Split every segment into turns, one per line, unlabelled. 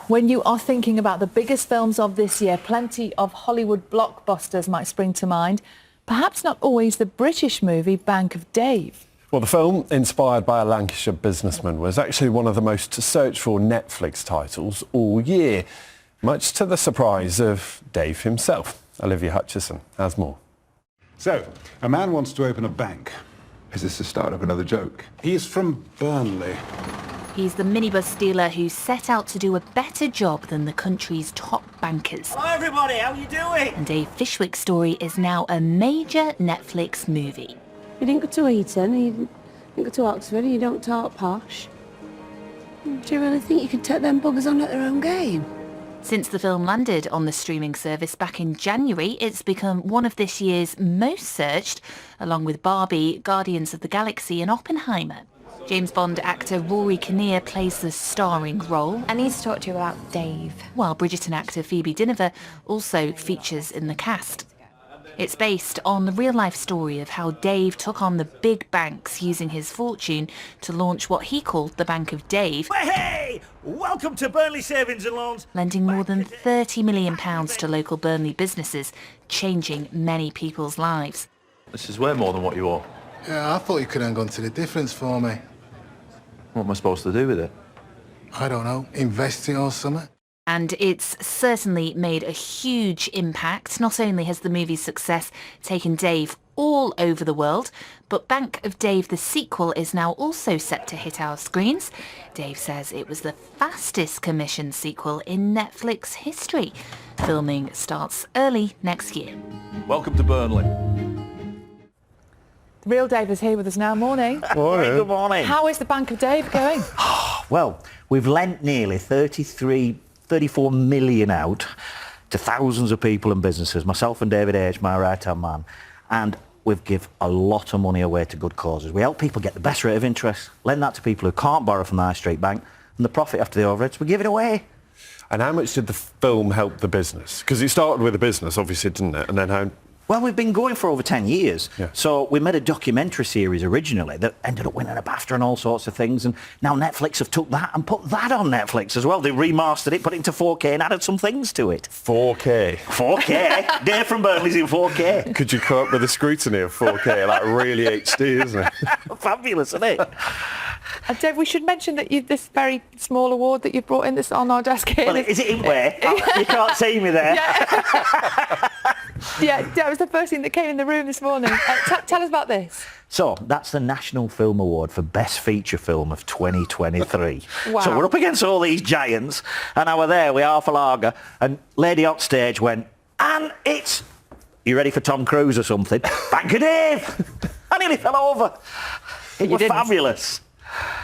When you are thinking about the biggest films of this year, plenty of Hollywood blockbusters might spring to mind. Perhaps not always the British movie Bank of Dave.
Well, the film, inspired by a Lancashire businessman, was actually one of the most searched for Netflix titles all year, much to the surprise of Dave himself. Olivia Hutchison has more.
So, a man wants to open a bank.
Is this the start of another joke?
He's from Burnley.
He's the minibus dealer who set out to do a better job than the country's top bankers.
Hi everybody, how you doing?
And a Fishwick story is now a major Netflix movie.
You didn't go to Eton, you didn't go to Oxford, and you don't talk posh. Do you really think you could take them buggers on at their own game?
Since the film landed on the streaming service back in January, it's become one of this year's most searched, along with Barbie, Guardians of the Galaxy and Oppenheimer. James Bond actor Rory Kinnear plays the starring role.
I need to talk to you about Dave.
While Bridgerton actor Phoebe Dynevor also features in the cast. It's based on the real-life story of how Dave took on the big banks using his fortune to launch what he called the Bank of Dave.
Hey! Welcome to Burnley Savings and Loans.
Lending more than £30 million to local Burnley businesses, changing many people's lives.
This is way more than what you owe.
Yeah, I thought you could hang on to the difference for me.
What am I supposed to do with it?
I don't know, invest it or something.
And it's certainly made a huge impact. Not only has the movie's success taken Dave all over the world, but Bank of Dave, the sequel, is now also set to hit our screens. Dave says it was the fastest commissioned sequel in Netflix history. Filming starts early next year.
Welcome to Burnley.
The real Dave is here with us now. Morning.
Morning.
Good morning.
How is the Bank of Dave going?
Well, we've lent nearly 34 million out to thousands of people and businesses, myself and David H, my right-hand man, and we've give a lot of money away to good causes. We help people get the best rate of interest, lend that to people who can't borrow from the high street bank, and the profit after the overheads, we give it away.
And how much did the film help the business? Because it started with a business, obviously, didn't it? And then how...
Well, we've been going for over 10 years.
Yeah.
So we made a documentary series originally that ended up winning a BAFTA and all sorts of things. And now Netflix have took that and put that on Netflix as well. They remastered it, put it into 4K and added some things to it.
4K.
4K. Dave from Burnley's in 4K.
Could you come up with a scrutiny of 4K, like really HD, isn't it?
Fabulous, isn't it?
And Dave, we should mention that this very small award that you've brought in that's on our desk here.
Well, is it in where? You can't see me there.
Yeah. Yeah, that was the first thing that came in the room this morning. Tell us about this.
So, that's the National Film Award for Best Feature Film of 2023.
Wow.
So we're up against all these giants, and I were there with half a lager, and lady on stage went, and it's... You ready for Tom Cruise or something? Bank of Dave! I nearly fell over. It was fabulous.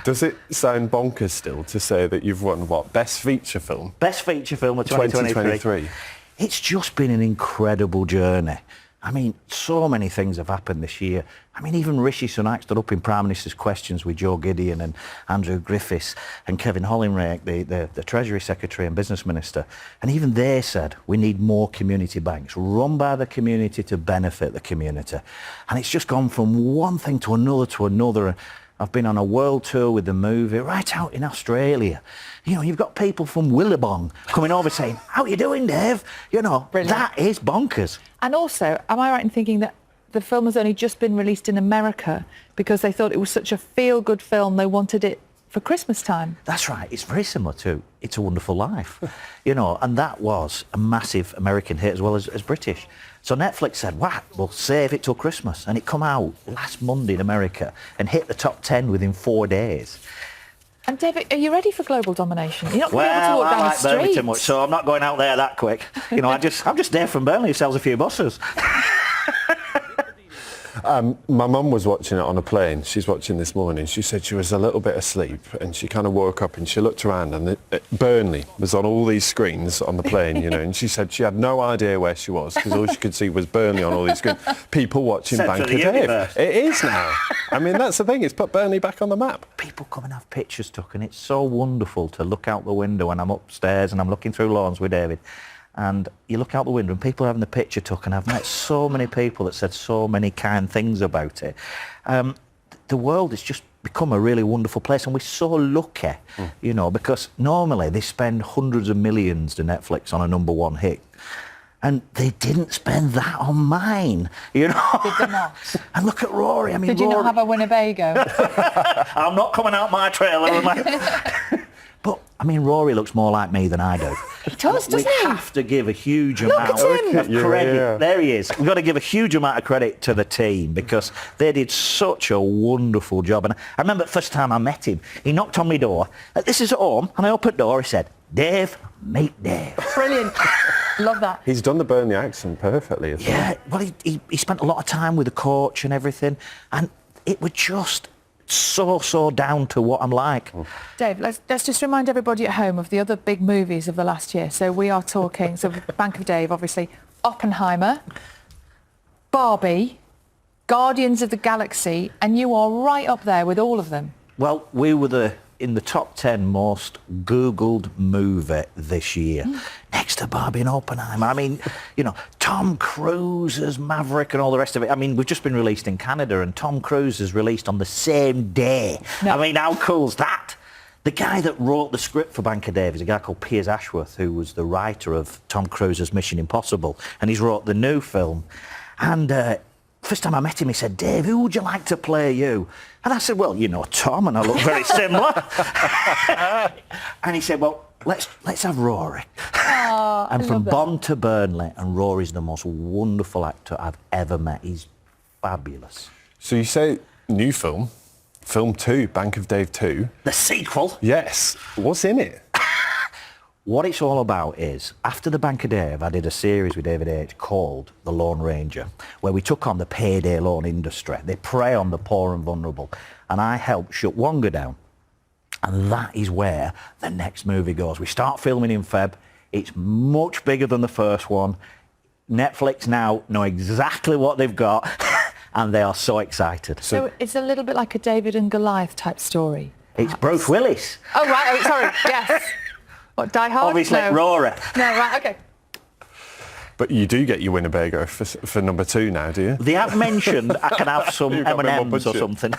Does it sound bonkers still to say that you've won, what, Best Feature Film?
Best Feature Film of 2023. It's just been an incredible journey. I mean, so many things have happened this year. I mean, even Rishi Sunak stood up in Prime Minister's Questions with Joe Gideon and Andrew Griffiths and Kevin Hollinrake, the Treasury Secretary and Business Minister. And even they said we need more community banks, run by the community to benefit the community. And it's just gone from one thing to another to another. I've been on a world tour with the movie, right out in Australia. You know, you've got people from Willabong coming over saying, how are you doing, Dave? You know, brilliant. That is bonkers.
And also, am I right in thinking that the film has only just been released in America because they thought it was such a feel-good film, they wanted it for Christmas time?
That's right. It's very similar to It's a Wonderful Life, you know, and that was a massive American hit as well as British. So Netflix said, "What? We'll save it till Christmas," and it come out last Monday in America and hit the top 10 within 4 days.
And David, are you ready for global domination? You're not going to be able to walk down the street.
Burnley too much, so I'm not going out there that quick. You know, I'm just Dave from Burnley who sells a few buses.
My mum was watching it on a plane. She's watching this morning. She said she was a little bit asleep and she kind of woke up and she looked around and Burnley was on all these screens on the plane, you know, and she said she had no idea where she was because all she could see was Burnley on all these screens. People watching Bank of Dave. It is now. I mean, that's the thing. It's put Burnley back on the map.
People come and have pictures took, and it's so wonderful to look out the window when I'm upstairs and I'm looking through lawns with David. And you look out the window and people are having the picture took, and I've met so many people that said so many kind things about it. The world is just become a really wonderful place, and we're so lucky, you know, because normally they spend hundreds of millions to Netflix on a #1 hit. And they didn't spend that on mine, you know.
Did they not?
And look at Rory. I mean,
Did you
Rory,
not have a Winnebago?
I'm not coming out my trailer. But, I mean, Rory looks more like me than I do.
He does, doesn't
we
he?
have to give a huge
Look
amount
at him.
of
Yeah,
credit.
yeah.
There he is. We've got to give a huge amount of credit to the team because they did such a wonderful job. And I remember the first time I met him, he knocked on my door. This is at home, and I opened the door. He said, "Dave, meet Dave."
Brilliant. Love that.
He's done the Burnley accent perfectly as well.
Yeah, well, he spent a lot of time with the coach and everything, and it was just so down to what I'm like.
Dave, let's just remind everybody at home of the other big movies of the last year. So we are talking, so Bank of Dave, obviously, Oppenheimer, Barbie, Guardians of the Galaxy, and you are right up there with all of them.
Well, we were in the top 10 most Googled movie this year, next to Barbie and Oppenheimer. I mean, you know, Tom Cruise as Maverick and all the rest of it. I mean, we've just been released in Canada, and Tom Cruise is released on the same day.
No.
I mean, how cool's that? The guy that wrote the script for Bank of Dave is a guy called Piers Ashworth, who was the writer of Tom Cruise's Mission Impossible, and he's wrote the new film. And first time I met him, he said, "Dave, who would you like to play you?" And I said, "Well, you know Tom, and I look very similar." And he said, "Well, let's have Rory." And from Bond to Burnley, and Rory's the most wonderful actor I've ever met. He's fabulous.
So you say new film, film 2, Bank of Dave 2.
The sequel?
Yes. What's in it?
What it's all about is, after the Bank of Dave, I did a series with David H. called The Lone Ranger, where we took on the payday loan industry. They prey on the poor and vulnerable. And I helped shut Wonga down. And that is where the next movie goes. We start filming in Feb. It's much bigger than the first one. Netflix now know exactly what they've got, and they are so excited.
So it's a little bit like a David and Goliath type story.
It's Bruce Willis.
Oh, right. Oh, sorry. Yes. What, Die Hard?
Obviously,
No.
Rory.
No, right. Okay.
But you do get your Winnebago for number 2 now, do you?
They have mentioned I can have some
You've got a bit more
M&Ms or
budget.
something.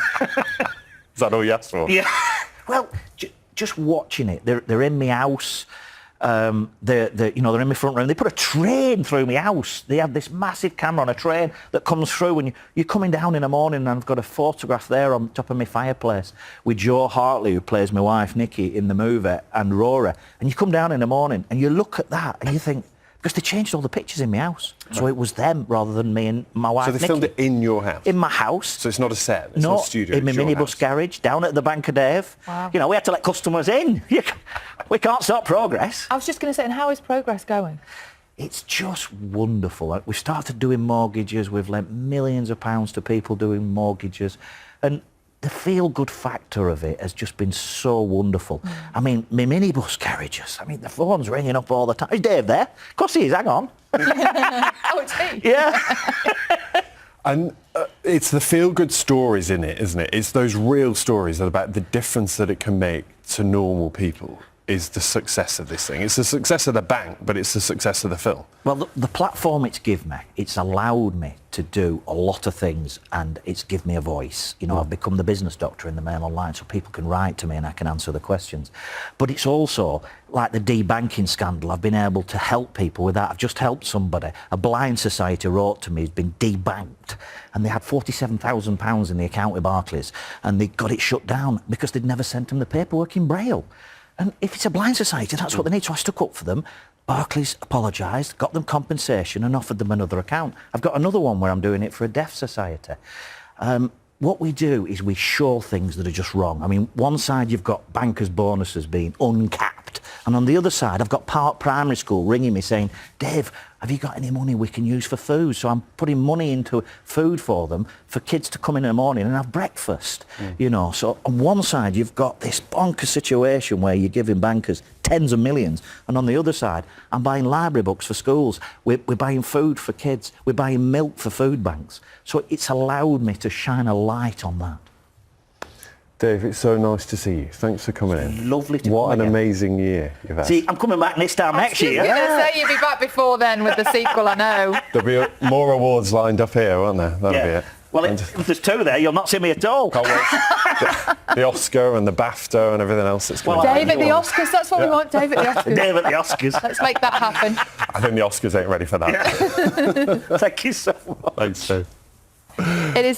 Is that all you asked for?
Yeah. Well, just watching it, they're in my house. They're in my front room. They put a train through my house. They have this massive camera on a train that comes through, and you're coming down in the morning, and I've got a photograph there on top of my fireplace with Joe Hartley, who plays my wife Nikki in the movie, and Rory. And you come down in the morning and you look at that and you think, because they changed all the pictures in my house, so it was them rather than me and my wife.
So they
Nikki.
filmed it in your house?
In my house.
So it's not a set, it's
No,
not a studio,
in my
it's your
minibus
house.
garage down at the Bank of Dave.
Wow.
You know, we had to let customers in. We can't stop progress.
I was just going to say, and how is progress going?
It's just wonderful. We started doing mortgages. We've lent millions of pounds to people doing mortgages. And the feel-good factor of it has just been so wonderful. I mean, my minibus garages, I mean, the phone's ringing up all the time. Is Dave there? Of course he is, hang on.
Oh, it's me.
Yeah.
And it's the feel-good stories in it, isn't it? It's those real stories about the difference that it can make to normal people is the success of this thing. It's the success of the bank, but it's the success of the film.
Well, the platform it's given me, it's allowed me to do a lot of things, and it's given me a voice. You know, I've become the business doctor in the Mail Online, so people can write to me and I can answer the questions. But it's also, like the debanking scandal, I've been able to help people with that. I've just helped somebody. A blind society wrote to me, who's been debanked, and they had £47,000 in the account with Barclays, and they got it shut down because they'd never sent them the paperwork in Braille. And if it's a blind society, that's what they need. So I stuck up for them. Barclays apologised, got them compensation and offered them another account. I've got another one where I'm doing it for a deaf society. What we do is we show things that are just wrong. I mean, one side you've got bankers' bonuses being uncapped, and on the other side I've got Park Primary School ringing me saying, "Dave, have you got any money we can use for food?" So I'm putting money into food for them, for kids to come in the morning and have breakfast. You know, so on one side you've got this bonkers situation where you're giving bankers tens of millions, and on the other side I'm buying library books for schools, we're buying food for kids, we're buying milk for food banks. So it's allowed me to shine a light on that.
Dave, it's so nice to see you. Thanks for coming in.
Lovely to
What
come
an
again.
amazing year you've had.
See, I'm coming back this time next year.
I was going to say you'd be back before then with the sequel, I know.
There'll be more awards lined up here, won't there? That'll be it.
Well, if there's two there, you'll not see me at all.
Can't wait. The Oscar and the BAFTA and everything else that's going
Well,
on.
Dave at the Oscars, that's what we want, Dave at the Oscars.
Dave at the Oscars.
Let's make that happen.
I think the Oscars ain't ready for that.
Thank you so much.
Thanks, Dave.
It is